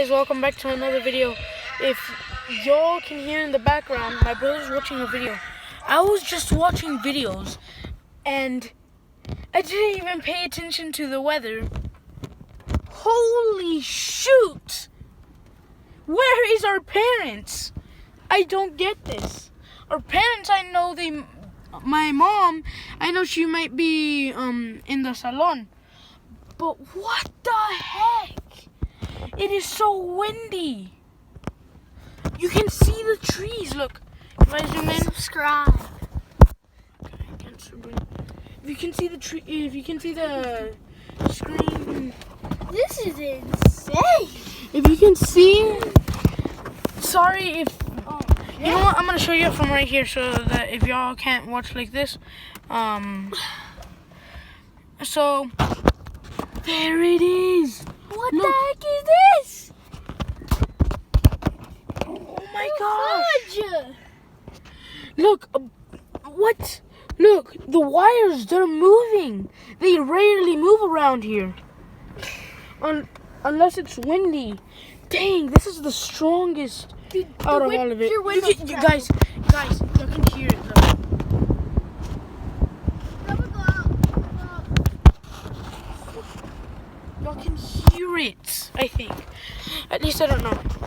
guys, welcome back to another video. If y'all can hear in the background, my brother's watching a video. I was just watching videos and I didn't even pay attention to the weather. Holy shoot! Where is our parents? I don't get this. Our parents, I know my mom, I know she might be in the salon. But what the heck? It is so windy. You can see the trees. Look, if I zoom in, Subscribe. if you can see the tree, if you can see the screen, This is insane. if you can see. Sorry if you know what. I'm gonna show you from right here so that if y'all can't watch like this, so there it is. What Look. the heck is this? Oh my gosh. Fudge. Look, what? Look, the wires, they're moving. They rarely move around here. Unless it's windy. Dang, this is the strongest out of all of it. Guys, you can hear it though. Y'all can hear it, I think. At least I don't know.